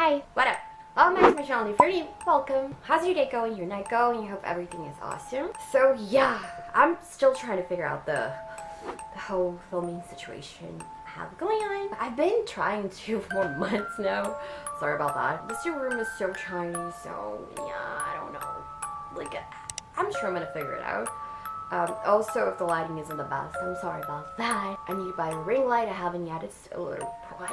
Hey, what up? Welcome back to my channel. If you're new, welcome. How's your day going, your night going? I hope everything is awesome. So yeah, I'm still trying to figure out the whole filming situation I have going on. I've been trying to for months now. Sorry about that. This new room is so tiny, so yeah, I don't know. Like, I'm sure I'm gonna figure it out. Also, if the lighting isn't the best, I'm sorry about that. I need to buy a ring light. I haven't yet. It's a little pricey,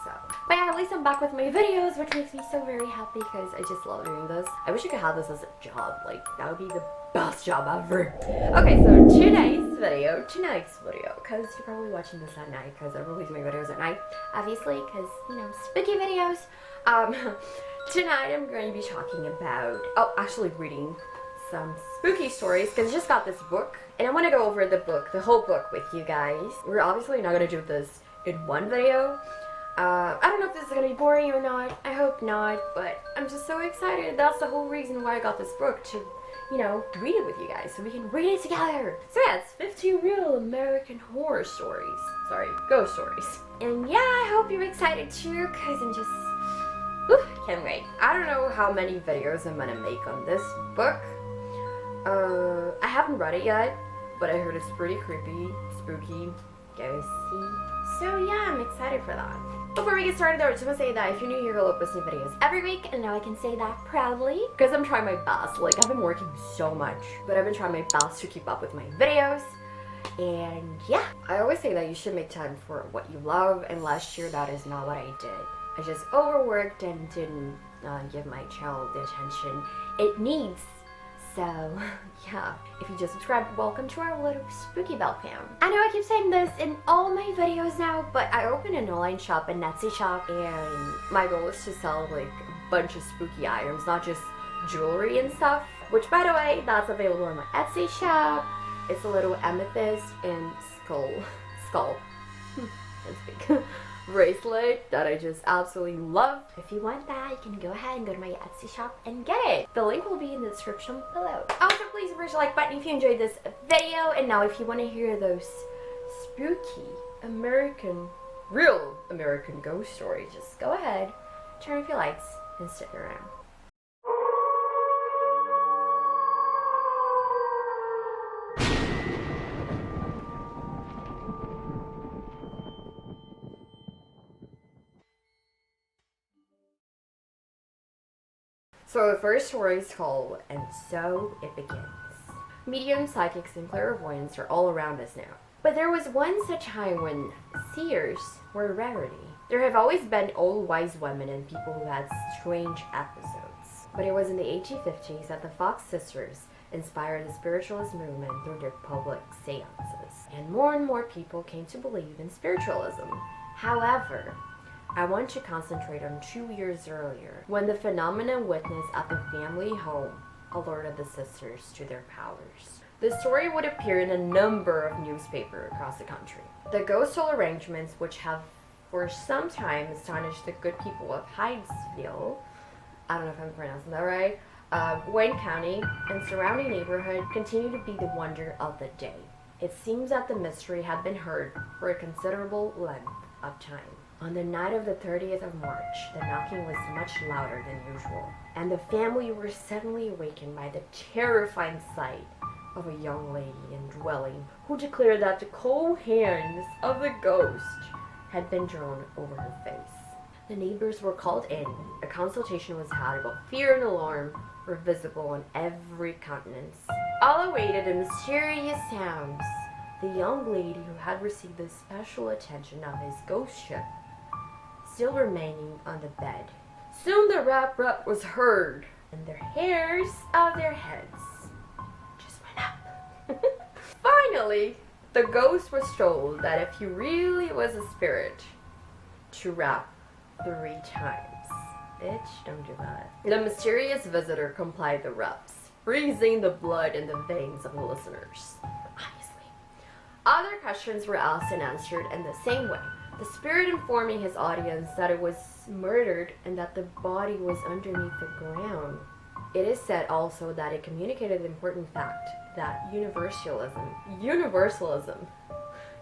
so. But yeah, at least I'm back with my videos, which makes me so very happy because I just love doing this. I wish I could have this as a job. Like, that would be the best job ever. Okay, so tonight's video, because you're probably watching this at night because I release my videos at night, obviously, because, you know, spooky videos. Tonight I'm going to be talking about, actually reading some spooky stories because I just got this book and I want to go over the whole book with you guys. We're obviously not going to do this in one video. I don't know if this is going to be boring or not. I hope not, but I'm just so excited. That's the whole reason why I got this book, to, you know, read it with you guys so we can read it together. So yeah, it's 15 real American horror stories. Sorry, ghost stories. And yeah, I hope you're excited too because I'm just, can't wait. I don't know how many videos I'm going to make on this book. I haven't read it yet, but I heard it's pretty creepy, spooky, ghosty. So yeah, I'm excited for that. Before we get started though, I just want to say that if you're new here, I'll post new videos every week, and now I can say that proudly because I'm trying my best. Like, I've been working so much, but I've been trying my best to keep up with my videos. And yeah, I always say that you should make time for what you love, and last year that is not what I did. I just overworked and didn't give my channel the attention it needs. So, yeah, if you just subscribed, welcome to our little spooky bell fam. I know I keep saying this in all my videos now, but I opened an online shop, a Etsy shop, and my goal is to sell like a bunch of spooky items, not just jewelry and stuff. Which, by the way, that's available on my Etsy shop. It's a little amethyst and skull, that's big. Bracelet that I just absolutely love. If you want that, you can go ahead and go to my Etsy shop and get it. The link will be in the description below. Also, please push the like button if you enjoyed this video. And now if you want to hear those spooky real American ghost stories, just go ahead, turn off your lights, and stick around. So the first story is called "And So It Begins." Mediums, psychics, and clairvoyants are all around us now. But there was once a time when seers were a rarity. There have always been old wise women and people who had strange episodes. But it was in the 1850s that the Fox sisters inspired the spiritualist movement through their public seances. And more people came to believe in spiritualism. However, I want to concentrate on 2 years earlier, when the phenomenon witnessed at the family home alerted the sisters to their powers. The story would appear in a number of newspapers across the country. The ghost hall arrangements, which have for some time astonished the good people of Hydesville, I don't know if I'm pronouncing that right, Wayne County and surrounding neighborhood, continue to be the wonder of the day. It seems that the mystery had been heard for a considerable length of time. On the night of the 30th of March, the knocking was much louder than usual, and the family were suddenly awakened by the terrifying sight of a young lady in dwelling who declared that the cold hands of the ghost had been drawn over her face. The neighbors were called in, a consultation was had, but fear and alarm were visible on every countenance. All awaited the mysterious sounds. The young lady who had received the special attention of his ghost ship still remaining on the bed. Soon the rap was heard, and the hairs of their heads just went up. Finally, the ghost was told that if he really was a spirit, to rap 3 times. Bitch, don't do that. The mysterious visitor complied the raps, freezing the blood in the veins of the listeners. Obviously. Other questions were asked and answered in the same way. The spirit informing his audience that it was murdered and that the body was underneath the ground. It is said also that it communicated the important fact that universalism,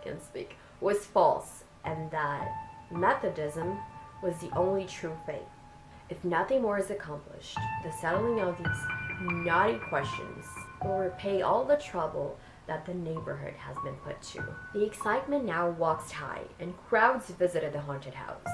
can speak, was false, and that Methodism was the only true faith. If nothing more is accomplished, the settling of these knotty questions will repay all the trouble that the neighborhood has been put to. The excitement now walks high, and crowds visited the haunted house.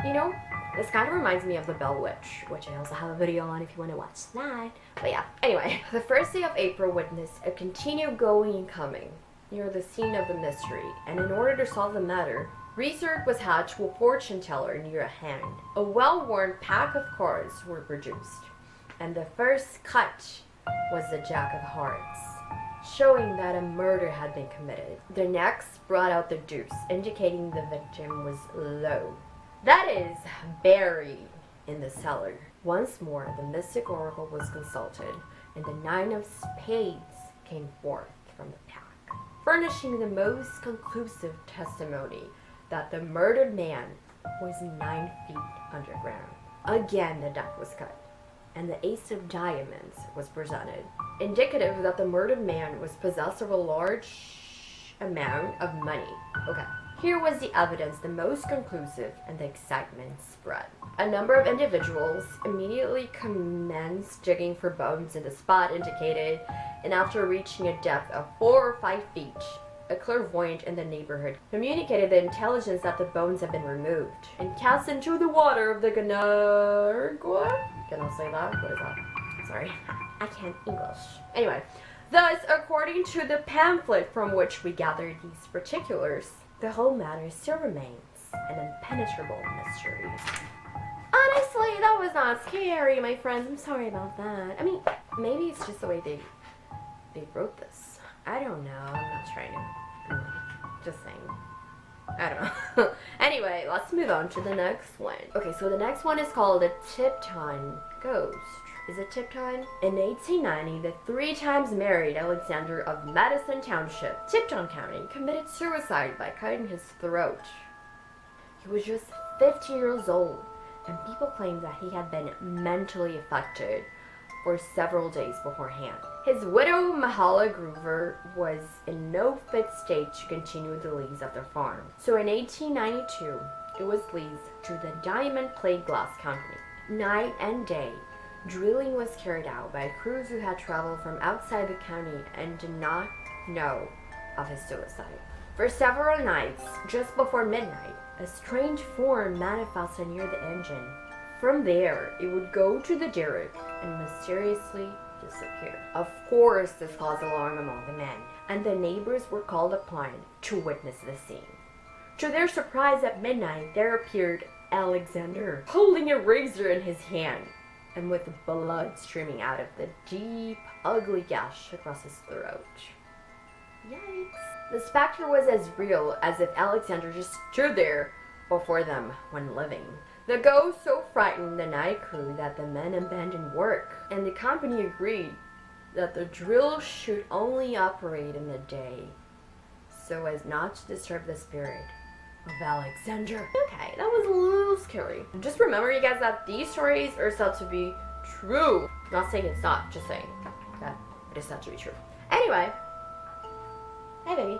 You know, this kind of reminds me of The Bell Witch, which I also have a video on if you want to watch that. But yeah, anyway, the first day of April witnessed a continued going and coming near the scene of the mystery, and in order to solve the matter, research was had to a fortune teller near at hand. A well-worn pack of cards were produced, and the first cut was the Jack of Hearts, showing that a murder had been committed. The next brought out the deuce, indicating the victim was low. That is, buried in the cellar. Once more, the mystic oracle was consulted, and the 9 of spades came forth from the pack, furnishing the most conclusive testimony that the murdered man was 9 feet underground. Again, the deck was cut, and the Ace of Diamonds was presented, indicative that the murdered man was possessed of a large amount of money. Okay. Here was the evidence the most conclusive, and the excitement spread. A number of individuals immediately commenced digging for bones in the spot indicated, and after reaching a depth of 4 or 5 feet, a clairvoyant in the neighborhood communicated the intelligence that the bones had been removed and cast into the water of the Ganargua? Can I say that? What is that? Sorry, I can't English. Anyway, thus, according to the pamphlet from which we gathered these particulars, the whole matter still remains an impenetrable mystery. Honestly, that was not scary, my friends. I'm sorry about that. I mean, maybe it's just the way they wrote this. I don't know. I'm not trying to... just saying. I don't know. Anyway, let's move on to the next one. Okay, so the next one is called the Tipton Ghost. Is it Tipton? In 1890, the 3 times married Alexander of Madison Township, Tipton County, committed suicide by cutting his throat. He was just 15 years old, and people claimed that he had been mentally affected for several days beforehand. His widow, Mahala Groover, was in no fit state to continue the lease of their farm. So in 1892, it was leased to the Diamond Plate Glass Company. Night and day, drilling was carried out by crews who had traveled from outside the county and did not know of his suicide. For several nights, just before midnight, a strange form manifested near the engine. From there, it would go to the derrick and mysteriously disappear. Of course, this caused alarm among the men, and the neighbors were called upon to witness the scene. To their surprise, at midnight, there appeared Alexander, holding a razor in his hand, and with blood streaming out of the deep, ugly gash across his throat. Yikes. The specter was as real as if Alexander just stood there before them when living. The ghost so frightened the night crew that the men abandoned work, and the company agreed that the drill should only operate in the day so as not to disturb the spirit of Alexander. Okay, that was a little scary. Just remember, you guys, that these stories are said to be true. Not saying it's not, just saying that it is said to be true. Anyway, hi baby.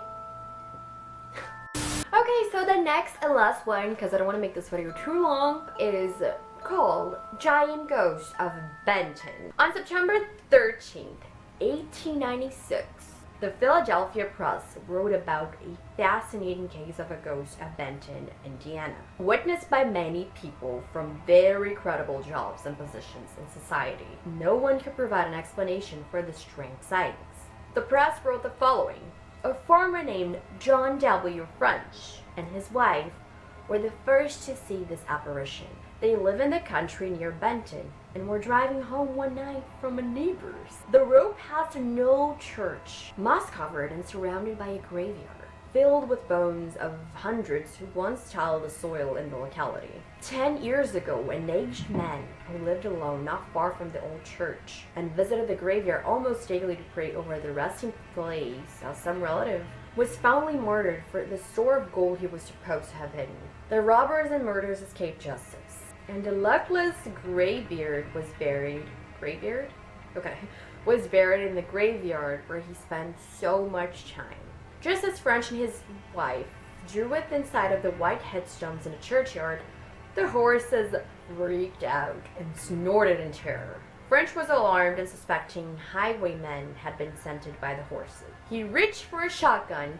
Okay, so the next and last one, because I don't want to make this video too long, is called Giant Ghost of Benton. On September 13th, 1896, the Philadelphia Press wrote about a fascinating case of a ghost at Benton, Indiana, witnessed by many people from very credible jobs and positions in society. No one could provide an explanation for the strange sightings. The press wrote the following. A farmer named John W. French and his wife were the first to see this apparition. They live in the country near Benton and were driving home one night from a neighbor's. The road passed no church, moss-covered and surrounded by a graveyard, filled with bones of hundreds who once tilled the soil in the locality. 10 years ago, an aged man who lived alone not far from the old church and visited the graveyard almost daily to pray over the resting place of some relative was foully murdered for the store of gold he was supposed to have hidden. The robbers and murderers escaped justice, and the luckless Graybeard was buried. Graybeard? Okay. Was buried in the graveyard where he spent so much time. Just as French and his wife drew within sight of the white headstones in the churchyard, the horses freaked out and snorted in terror. French was alarmed and suspecting highwaymen had been sent by the horses. He reached for a shotgun,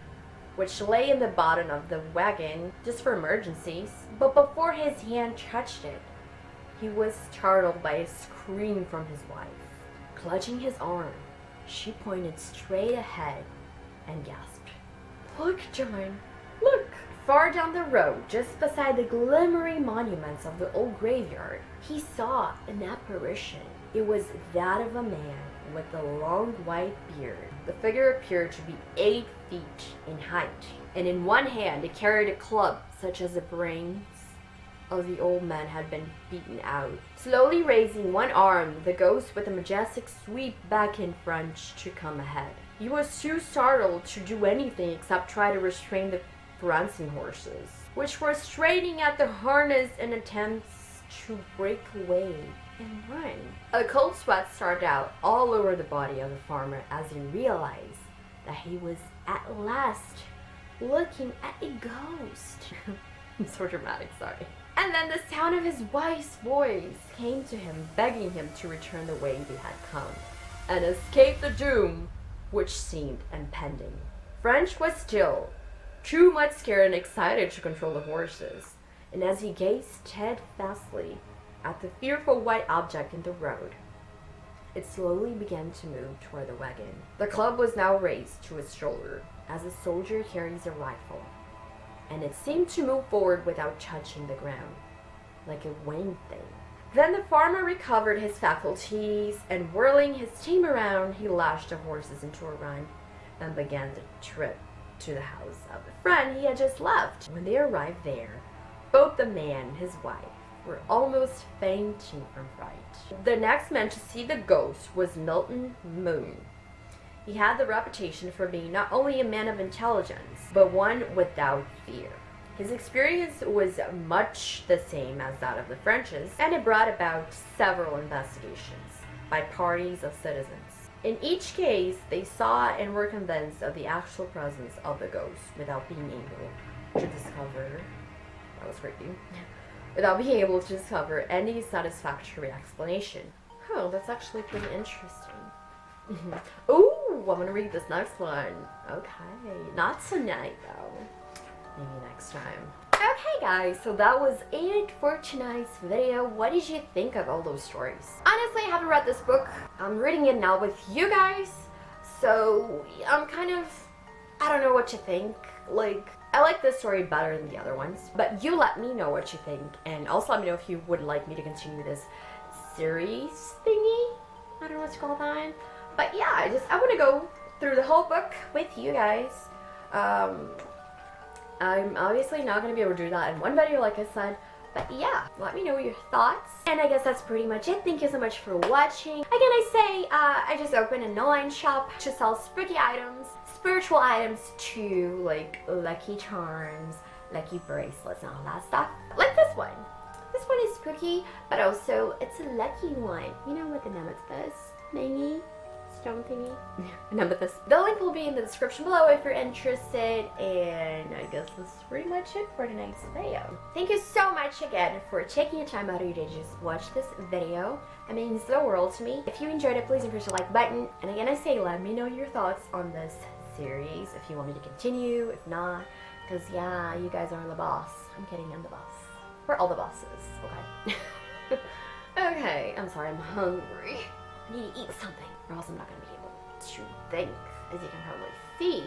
which lay in the bottom of the wagon just for emergencies, but before his hand touched it, he was startled by a scream from his wife. Clutching his arm, she pointed straight ahead and gasped, "Look, John, look!" Far down the road, just beside the glimmering monuments of the old graveyard, he saw an apparition. It was that of a man with a long white beard. The figure appeared to be 8 feet in height, and in one hand it carried a club such as the brains of the old man had been beaten out. Slowly raising one arm, the ghost with a majestic sweep back in front to come ahead. He was too startled to do anything except try to restrain the prancing horses, which were straining at the harness in attempts to break away and run. A cold sweat started out all over the body of the farmer as he realized that he was at last looking at a ghost. It's so dramatic, sorry. And then the sound of his wife's voice came to him, begging him to return the way they had come and escape the doom which seemed impending. French was still too much scared and excited to control the horses, and as he gazed steadfastly at the fearful white object in the road, it slowly began to move toward the wagon. The club was now raised to its shoulder, as a soldier carries a rifle, and it seemed to move forward without touching the ground, like a winged thing. Then the farmer recovered his faculties, and whirling his team around, he lashed the horses into a run and began the trip to the house of the friend he had just left. When they arrived there, both the man and his wife were almost fainting from fright. The next man to see the ghost was Milton Moon. He had the reputation for being not only a man of intelligence, but one without fear. His experience was much the same as that of the French's, and it brought about several investigations by parties of citizens. In each case, they saw and were convinced of the actual presence of the ghost without being able to discover, that was creepy, without being able to discover any satisfactory explanation. Oh, that's actually pretty interesting. Ooh, I'm gonna read this next one. Okay, not tonight though. Maybe next time. Okay guys, so that was it for tonight's video. What did you think of all those stories? Honestly, I haven't read this book. I'm reading it now with you guys. So I'm kind of, I don't know what you think. Like, I like this story better than the other ones. But you let me know what you think. And also let me know if you would like me to continue this series thingy. I don't know what to call that. But yeah, I want to go through the whole book with you guys. I'm obviously not going to be able to do that in one video like I said, but yeah, let me know your thoughts. And I guess that's pretty much it. Thank you so much for watching. Again, I say I just opened an online shop to sell spooky items, spiritual items too, like lucky charms, lucky bracelets and all that stuff. Like this one. This one is spooky, but also it's a lucky one. You know what the name of this? Thingy? Stone thingy? None of this. The link will be in the description below if you're interested, and I guess that's pretty much it for tonight's video. Thank you so much again for taking your time out of your day to just watch this video. It means the world to me. If you enjoyed it, please press the like button, and again I say let me know your thoughts on this series, if you want me to continue, if not, because yeah, you guys are the boss. I'm kidding, I'm the boss. We're all the bosses, okay? Okay, I'm sorry, I'm hungry. I need to eat something, or else I'm not going to be able to think, as you can probably see.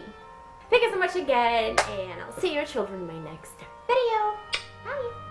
Thank you so much again, and I'll see your children in my next video. Bye!